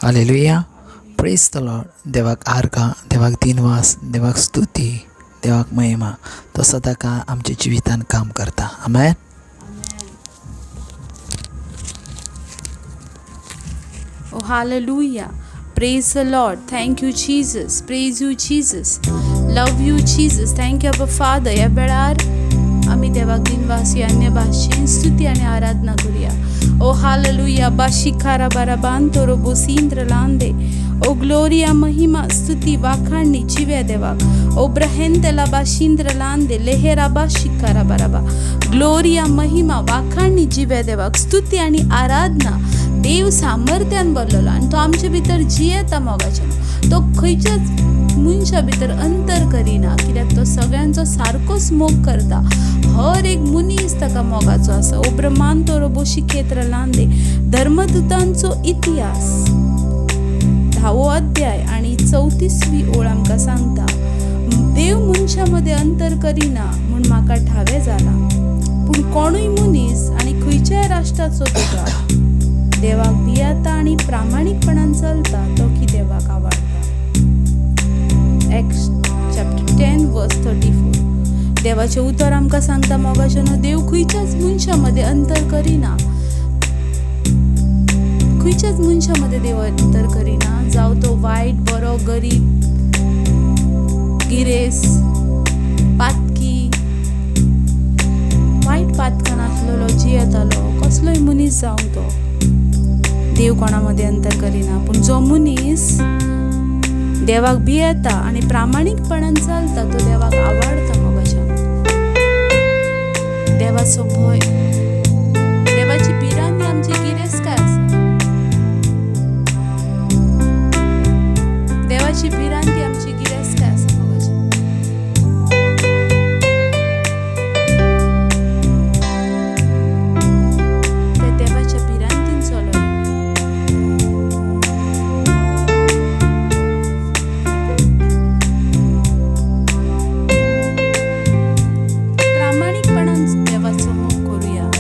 Hallelujah. Praise the Lord. देवाक आर्गा, देवाक दिनवास, देवाक स्तुती, देवाक महिमा. तो सदा काळ आमच्या जिवितान काम करता. आमेन. Oh, hallelujah. Praise the Lord. Thank you, Jesus. Praise you, Jesus. Love you, Jesus. Thank you, Abba Father. या वेळार आम्ही देवाक दिनवासी अन्य भाषेन स्तुती आणि आराधना करूया. ओ हालेलुया. बाशिकारा बाराबान तोरो बोसिंद्र लांदे. ओ ग्लोरिया महिमा स्तुती वाखाणणी जिव्या देवाक. ओ ब्रहेंतला बाशिंद्र लांदे लेहेरा बाशिकारा बाराबा. ग्लोरिया महिमा वाखाणणी जिव्या देवाक. स्तुती आणि आराधना देव सामर्थ्यान भरलेलो आणि तो आमच्या भितर जियेता मोगाच्यान. तो खंयच्याच मनशा भितर अंतर करिना, कित्याक तो सगळ्यांचो सारकोच मोग करता. हर एक मनीस ताका मोगाचो आसा. ओ ब्रह्मांड तोरो बोशिकेत्र लांदे. धर्मदूतांचो इतिहास 10वो अध्याय आणि 34वी ओळ आमकां सांगता, देव मनशामध्ये अंतर करिना म्हूण म्हाका ठावे जाला, पूण कोणूय मनीस आणि खंयच्याय राष्ट्राचो तुका देवाक भियेता आणि प्रामाणिकपणान चलता तो की देवाक आवडटा. Acts chapter 10 verse 34. देवाचे उतर आमकां सांगता मोगाच्यान, देव खंयच्याच मनशामध्ये अंतर करिना. खंयच्याच मनशामध्ये देव अंतर करिना. जावं तो वायट, बरो, गरीब, गिरेस, पातकी, वायट पातकान आसलेलो, जियेतालो, कसलोय मनीस जावं तो, देव कोणामध्ये अंतर करिना. पूण जो मनीस देवाक भियेता आणि प्रामाणिकपणान चलता तो देवाक आवडता मोगाच्यान. देवाचो भय, देवाची भिरांत आमची गिरेस्त आसा. देवाची भिरांती आमची गिरेस्त आसा मोगाच्यान. ते देवाच्या भिरांतीन चलोया. प्रामाणिकपणान देवाचो मोग करूया.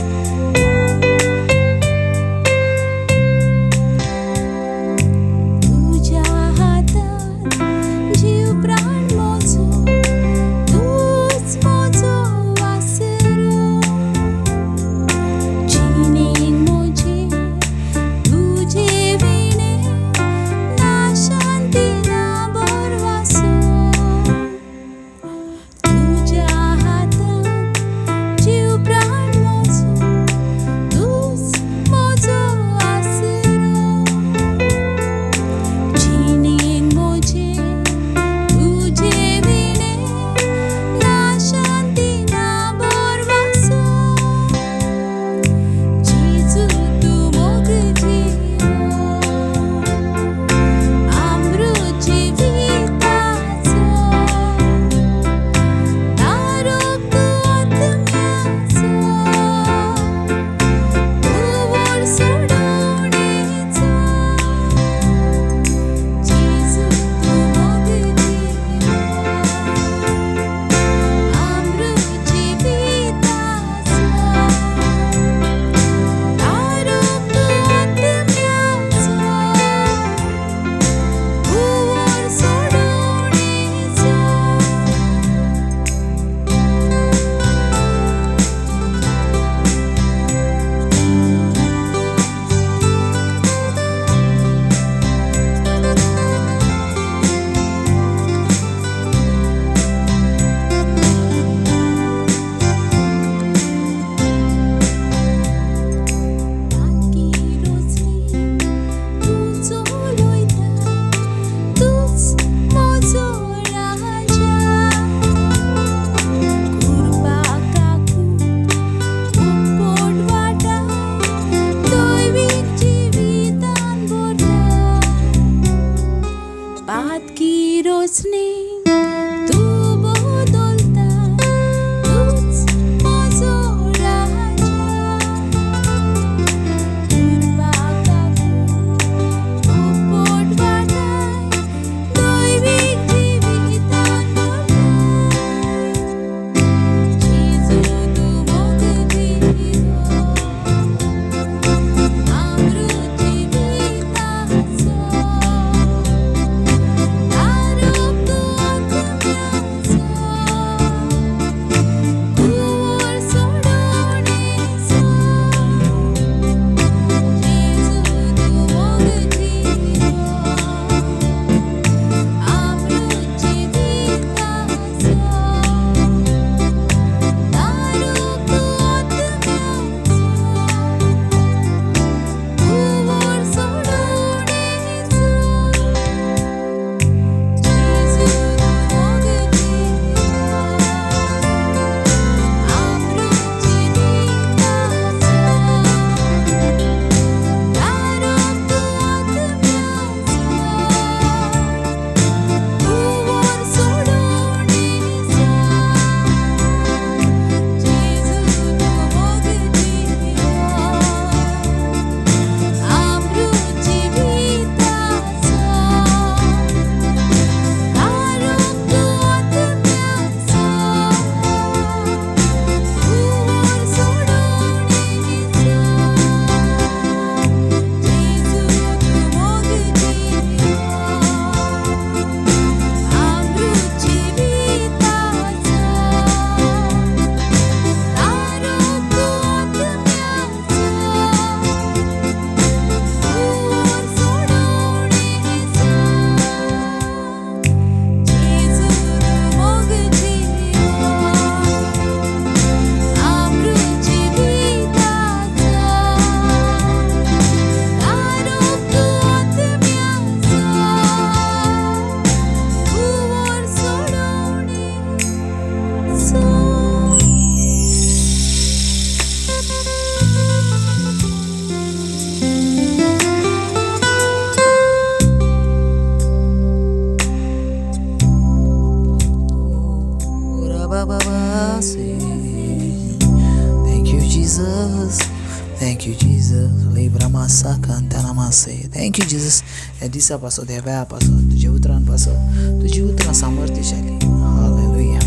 मासे. Thank you Jesus. या दिसा पासून ह्या वेळा पासून तुझ्या उतरां पासून तुझी उतरां सामर्थ्यशाली. हालेलुया.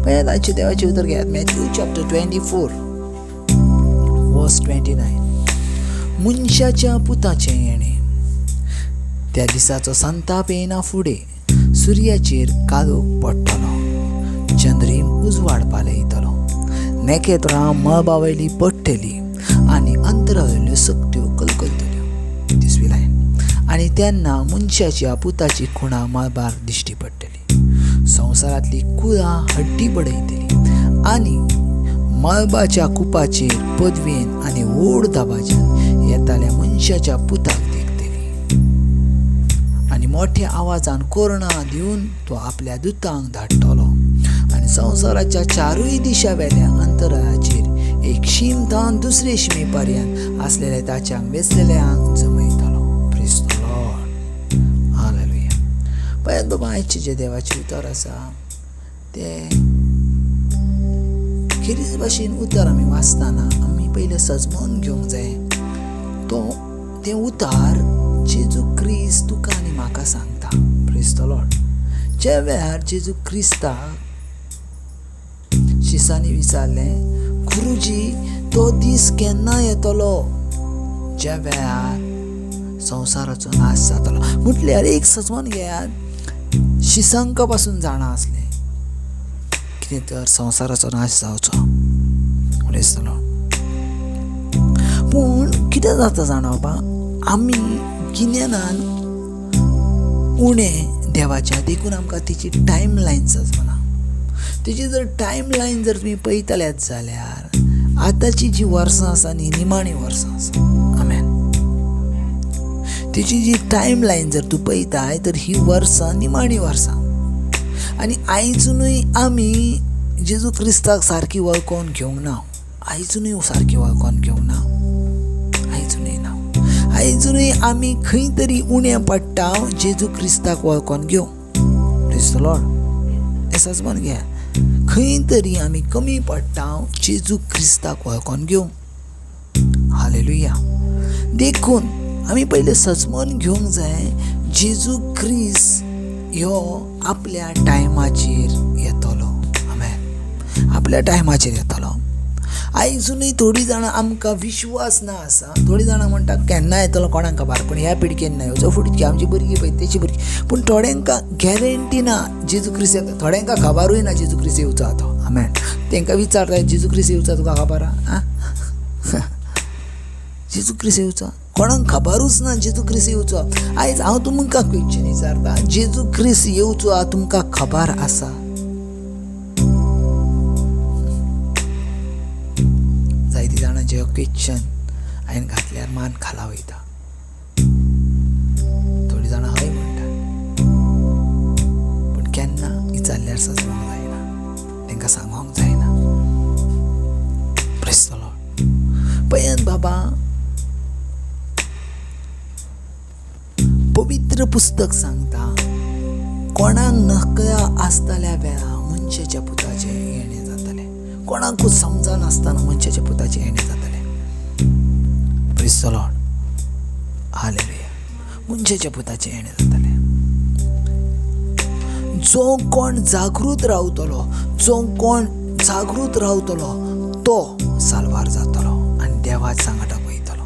पळयात आजचे देवाचे उतर घेयात. मॅथ्यू चॅप्टर 24 वर्स 29. मनशाच्या पुताचे येणे. त्या दिसाचो संताप येना फुडें सुर्याचेर काळोख पडटलो, चंद्रीम उजवाड पालयतलो, नखेत्रां मळबावयली पडटली आनी अंतरावयल्यो सक्त्यो कलकलतल्यो. तिसवी लायन. आनी तेन्ना मनशाच्या पुताची खुणां मळबार दिश्टी पडटली, संवसारांतली कुळां हड्डी पडयतली आनी मळबाच्या कुपाचेर पदवेन आनी व्हड दाबाज्यान येताल्या मनशाच्या पुताक देखतली आनी मोठ्या आवाजान कोर्णां दिवन तो आपल्या दुतांक धाडटलो आनी संवसाराच्या चारूय दिशावेल्या अंतराळाचेर एक शीमतान दुसरे शिमे पर्यंत आसलेल्या ताच्यांक वेचलेल्यांक जमयतलो. Praise the lord. हालेलुया. पळयात बाबा, आयचे जे देवाचे उतर आसा ते खेरीज भाशेन उतर आमी वाचताना आमी पयलें सजमोवन घेवंक जाय. तें उतार जेजू क्रिस्त तुका आनी म्हाका सांगता. Praise the Lord. ज्या वेळार जेजू क्रिस्ताक शिसांनी विचारलें, गुरुजी तो दीस केन्ना येतलो ज्या वेळार संवसाराचो नाश जातलो. म्हटल्यार एक सजमोन घेयात, शिसांका पासून जाणा आसलें कितें तर संवसाराचो नाश जावचो. Praise the Lord. पूण कितें जाता जाणा बाबा, आमी गिन्यानान उणें देवाच्या, देखून आमकां तेची टायम लायन सजमना. तेची जर टायम लायन जर तुमी पळयतल्यात जाल्यार आतांची जी वर्सां आसा न्ही, निमाणी वर्सां आसा. आमेन. तेची जी टायम लायन जर तूं पळयताय तर ही वर्सां निमाणी वर्सां. आनी आयजुनूय आमी जेजू क्रिस्ताक सारकी वळखोन घेवंक ना. आयजुनूय सारकी वळखोन घेवंक ना. आयजुनूय ना. आयजुनूय आमी खंय तरी उणें पडटा जेजू क्रिस्ताक वळखोन घेवंक. Praise the Lord. हें सजमोन घे. खंय तरी आमी कमी पडटा जेजू क्रिस्ताक वळखोन घेवंक. हालेलुया. देखून आमी पयलें सजमोन घेवंक जाय, जेजू क्रिस्त ह्यो आपल्या टायमाचेर येतलो. आमेन. आपल्या टायमाचेर येतलो. आयजुनूय थोडीं जाणां आमकां विश्वास ना आसा. थोडीं जाणां म्हणटा केन्ना येतलो कोणाक खबर, पूण ह्या पिडकेन ना येवचो, फुडची आमची भुरगीं पळय तेची भुरगीं. पूण थोड्यांका गॅरंटी ना जेजू क्रिस्त येता. थोड्यांका खबरूय ना जेजू क्रिस्त येवचो आहा तो. आमेन. तांकां विचारता जेजू क्रिस्त येवचो तुका खबर आहा? जेजू क्रिस्त येवचो कोणाक खबरूच ना जेजू क्रिस्त येवचो. आयज हांव तुमकां क्वेश्चन विचारता, जेजू क्रिस्त येवचो आहा तुमकां खबर आसा? जायतीं जाणां जे क्वेश्चन हांवें घातल्यार मान खाला वयता. थोडीं जाणां हय म्हणटा, पूण केन्ना विचारल्यार सजमोंक जायना, तांकां सांगोंक जायना. Praise the Lord. पळयात बाबा, पवित्र पुस्तक सांगता कोणाक नकळा आसतल्या वेळा मनशाच्या पुताचे येणे जातले. कोणाकूच समजनासतना मनशाच्या पुताचे येणे जातले. Praise the lord. हालेलुया. मनशाच्या पुताचे येणे जातले. जो कोण जागृत रावतलो, जो कोण जागृत रावतलो तो साल्वार जातलो आनी देवाच सांगता वयतलो.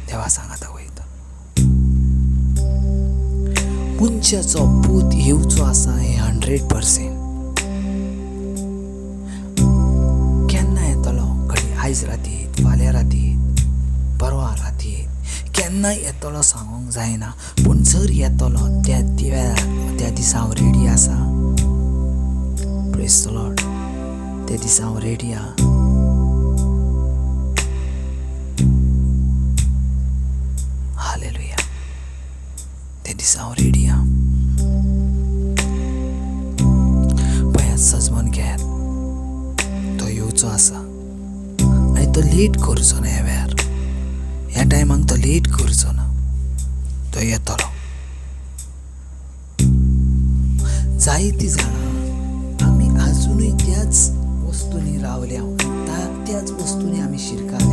देवा सांगता वयता. मनशाचो पूत येवचो आसा हें 100%. केन्ना येतलो? घडी आयज रातीत, फाल्यां रातीत, परवा रातीत, केन्ना येतलो सांगोंक जायना. पूण जर येतलो त्या वेळार त्या दिसा हांव रेडी आसा. Praise the Lord. त्या दिसा हांव रेडी आहा. हालेलुया. त्या दिसा हांव रेडी आहा. पळयात सजमोन घेयात, तो येवचो आसा आनी तो लेट करचो ना. ह्या वेळार ह्या टायमाक तो लेट करचो ना. तो येतलो. जायतीं जाणां आमी आजुनूय त्याच वस्तूंनी रावल्या, त्याच वस्तूंनी आमी शिरकात.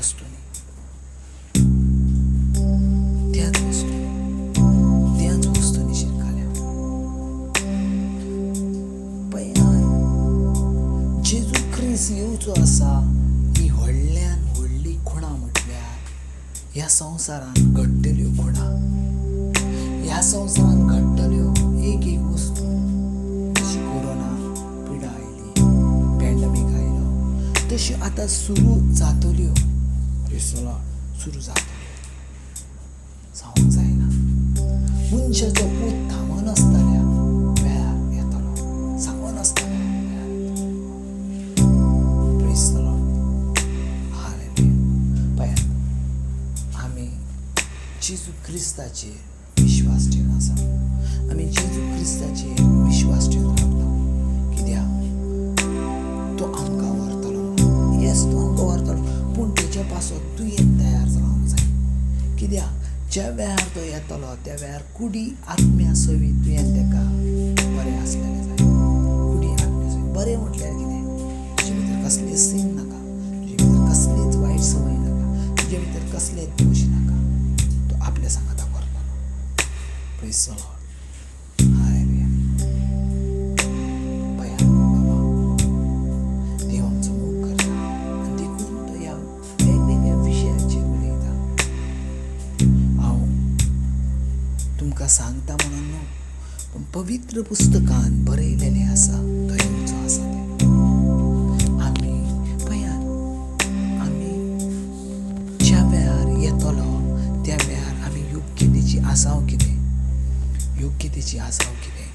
वस्तूंनी शिरकाल्या. पळयात जेजू ख्रिस्त येवचो आसा ही व्हडल्यान व्हडली खुणा म्हटल्यार ह्या संवसारान घडटल्यो खुणा, ह्या संवसारान घडटल्यो एक वस्तू. जशी कोरोना पिडा आयली, पॅन्डमीक आयलो, तशी आतां सुरू जातल्यो. सुरू जातल्यो जावंक जायना. मनशाचो पूत थांबून आसतल्या वेळार येतलो, सांगून आसतल्या वेळार येतलो. Praise the lord. हालेलुया. पळयात आमी जेजू क्रिस्ताचेर विश्वास ठेवन आसा. आमी जेजू क्रिस्ताचेर विश्वास ठेवन रावता. कित्याक तो आमकां व्हरतलो. येस, तो आमकां व्हरतलो, पूण तेच्या पासत तुवें तयार जावंक जाय. कित्याक ज्या वेळार तो येतलो त्या वेळार कुडी आत्म्या सवी तुवें तेका बरें आसलेलें जाय. कुडी आत्म्या सवी बरें म्हटल्यार कितें? तुजे भितर कसलें सीन नाका, तुजे भितर कसलीच वायट संवय नाका, तुजे भितर कसलेंच दोश नाका. तो आपल्या सांगाता व्हरतलो. Praise the lord. हालेलुया. पळयात बाबा, देव आमचो मोग करता आनी देखून तो ह्या वेगवेगळ्या विशयाचेर उलयता. हांव तुमकां सांगता म्हणून न्हू, पूण पवित्र पुस्तकान बरयलेलें आसा तो येवचो आसा तें. आमी पळयात, आमी ज्या वेळार येतलो त्या वेळार आमी योग्यतेची आसाव कितें, योग्यतेची आसाव कितें.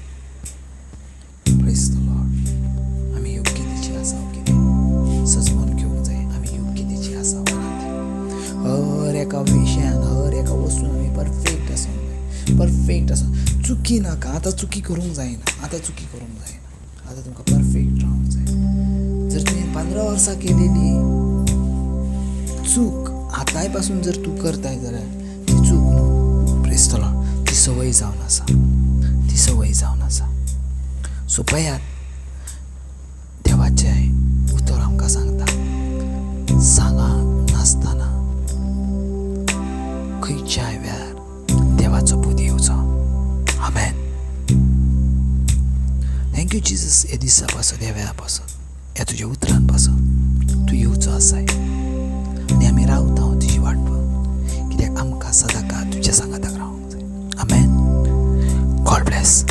Praise the Lord. आमी योग्यतेची आसाव कितें सजमून घेवंक जाय. आमी योग्यतेची आसाव नात. हर एका विशयान, हर एका वस्तून आमी परफेक्ट आसूंक जाय. परफेक्ट आसूं, चुकी नाका. आतां चुकी करूंक जायना. आतां तुमकां परफेक्ट रावंक जाय. जर तुवें 15 वर्सां केलेली चूक आतांय पासून जर तूं करताय जाल्यार ती चूक न्हू. Praise the Lord. ती संवय जावन आसा. सो पळयात, देवाचें उतर आमकां सांगता, सांगा नासतना खंयच्याय वेळार देवाचो पूत येवचो. आमेन. Thank you Jesus. ह्या दिसा पासून, ह्या वेळा पासून, ह्या तुज्या उतरान पासून तूं येवचो आसाय आनी आमी रावता तुजी वाट पळोवन. कित्याक आमकां सदां काळ तुज्या सांगाताक रावंक जाय. आमेन. God bless.